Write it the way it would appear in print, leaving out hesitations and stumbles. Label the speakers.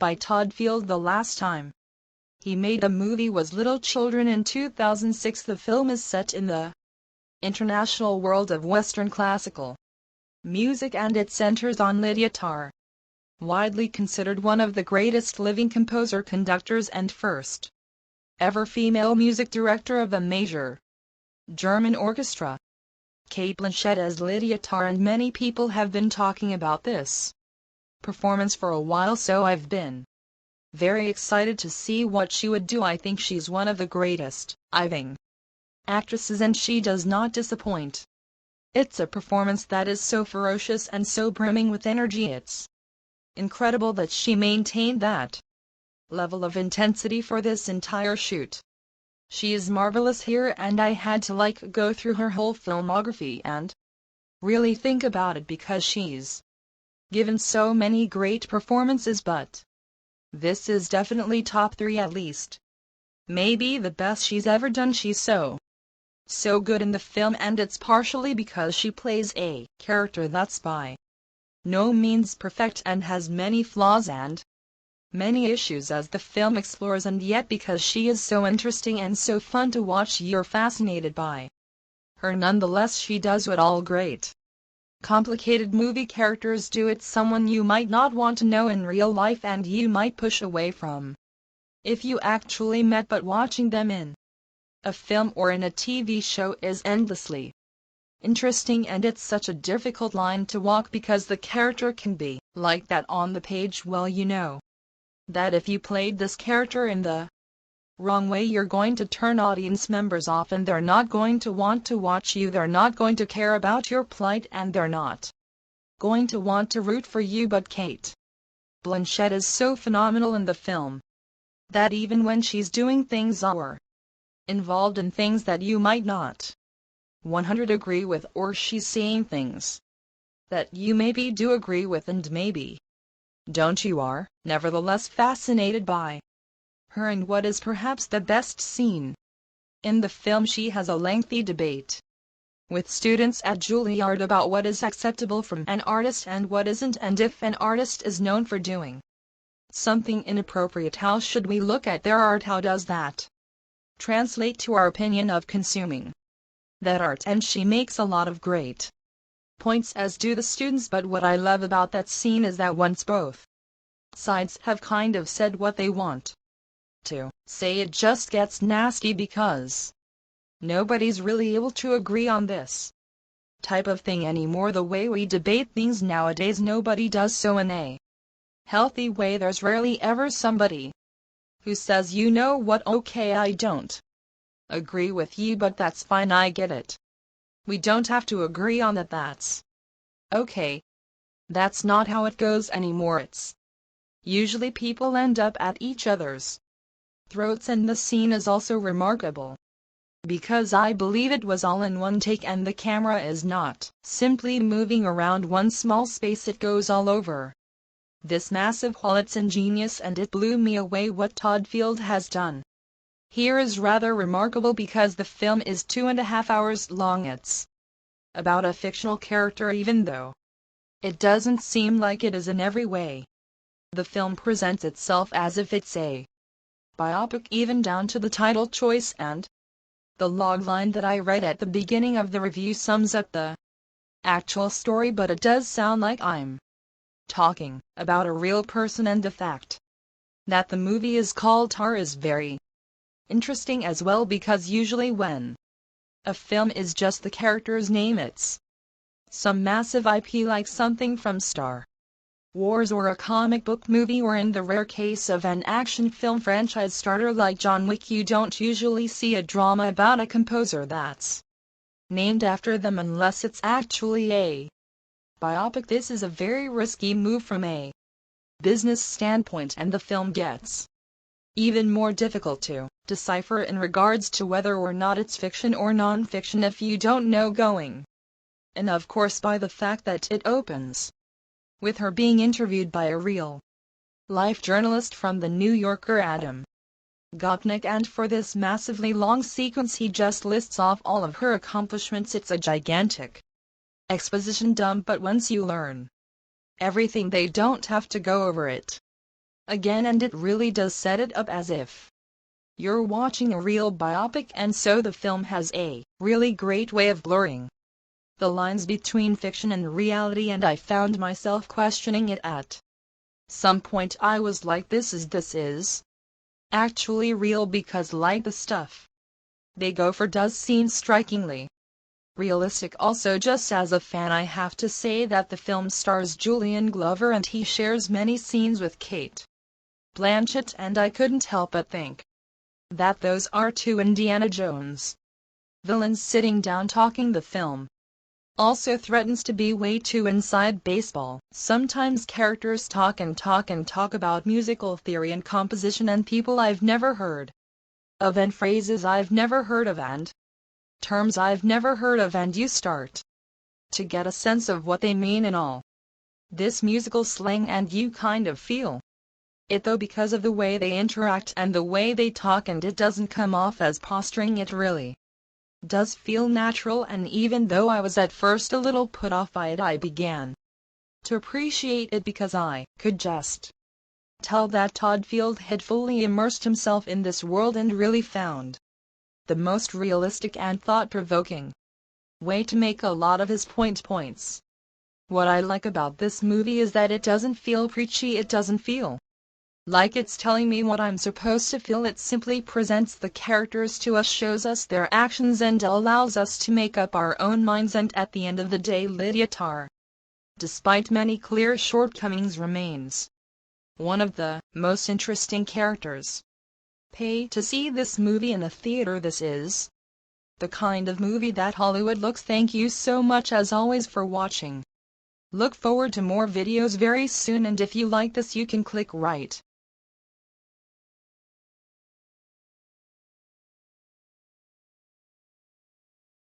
Speaker 1: by Todd Field the last time he made a movie was Little Children in 2006. The film is set in the international world of Western classical music and it centers on Lydia Tarr, widely considered one of the greatest living composer-conductors and first ever female music director of a major German orchestra. Cate Blanchett as Lydia Tarr, and many people have been talking about this performance for a while, so I've been very excited to see what she would do. I think she's one of the greatest living actresses and she does not disappoint. It's a performance that is so ferocious and so brimming with energy. It's incredible that she maintained that level of intensity for this entire shoot. She is marvelous here and I had to go through her whole filmography and really think about it because she's given so many great performances, but this is definitely top 3 at least. Maybe the best she's ever done. She's so good in the film and it's partially because she plays a character that's by no means perfect and has many flaws and many issues as the film explores, and yet because she is so interesting and so fun to watch, you're fascinated by her nonetheless. She does what all great complicated movie characters do. It's someone you might not want to know in real life and you might push away from if you actually met, but watching them in a film or in a TV show is endlessly interesting, and it's such a difficult line to walk because the character can be like that on the page. Well, you know that if you played this character in the wrong way, you're going to turn audience members off and they're not going to want to watch you, they're not going to care about your plight, and they're not going to want to root for you. But Cate Blanchett is so phenomenal in the film that even when she's doing things or involved in things that you might not 100 agree with, or she's saying things that you maybe do agree with and maybe don't, you are nevertheless fascinated by her. And what is perhaps the best scene in the film, she has a lengthy debate with students at Juilliard about what is acceptable from an artist and what isn't, and if an artist is known for doing something inappropriate, how should we look at their art? How does that translate to our opinion of consuming that art? And she makes a lot of great points, as do the students, but what I love about that scene is that once both sides have kind of said what they want to say, it just gets nasty because nobody's really able to agree on this type of thing anymore. The way we debate things nowadays, nobody does so in a healthy way. There's rarely ever somebody who says, you know what, okay, I don't agree with you, but that's fine, I get it. We don't have to agree on that, that's okay. That's not how it goes anymore. It's usually people end up at each other's throats, and the scene is also remarkable because I believe it was all in one take and the camera is not simply moving around one small space, it goes all over this massive hall. It's ingenious and it blew me away what Todd Field has done here is rather remarkable because the film is 2.5 hours long. It's about a fictional character, even though it doesn't seem like it is in every way. The film presents itself as if it's a biopic, even down to the title choice, and the logline that I read at the beginning of the review sums up the actual story, but it does sound like I'm talking about a real person, and the fact that the movie is called Tar is very interesting as well, because usually when a film is just the character's name, it's some massive IP like something from Star Wars or a comic book movie, or in the rare case of an action film franchise starter like John Wick, you don't usually see a drama about a composer that's named after them unless it's actually a biopic. This is a very risky move from a business standpoint, and the film gets even more difficult to decipher in regards to whether or not it's fiction or non-fiction if you don't know going. And of course by the fact that it opens with her being interviewed by a real-life journalist from The New Yorker, Adam Gopnik, and for this massively long sequence he just lists off all of her accomplishments. It's a gigantic exposition dump, but once you learn everything they don't have to go over it again, and it really does set it up as if you're watching a real biopic, and so the film has a really great way of blurring the lines between fiction and reality, and I found myself questioning it at some point. I was like, this is actually real, because like the stuff they go for does seem strikingly realistic. Also, just as a fan, I have to say that the film stars Julian Glover, and he shares many scenes with Cate Blanchett, and I couldn't help but think that those are two Indiana Jones villains sitting down talking. The film also threatens to be way too inside baseball. Sometimes characters talk and talk and talk about musical theory and composition and people I've never heard of, and phrases I've never heard of, and terms I've never heard of, and you start to get a sense of what they mean in all this musical slang, and you kind of feel it though because of the way they interact and the way they talk, and it doesn't come off as posturing. It really does feel natural, and even though I was at first a little put off by it, I began to appreciate it because I could just tell that Todd Field had fully immersed himself in this world and really found the most realistic and thought-provoking way to make a lot of his points. What I like about this movie is that it doesn't feel preachy, it doesn't feel like it's telling me what I'm supposed to feel. It simply presents the characters to us, shows us their actions, and allows us to make up our own minds. And at the end of the day, Lydia Tarr, despite many clear shortcomings, remains one of the most interesting characters. Pay to see this movie in a theater. This is the kind of movie that Hollywood looks. Thank you so much as always for watching. Look forward to more videos very soon, and if you like this, you can click right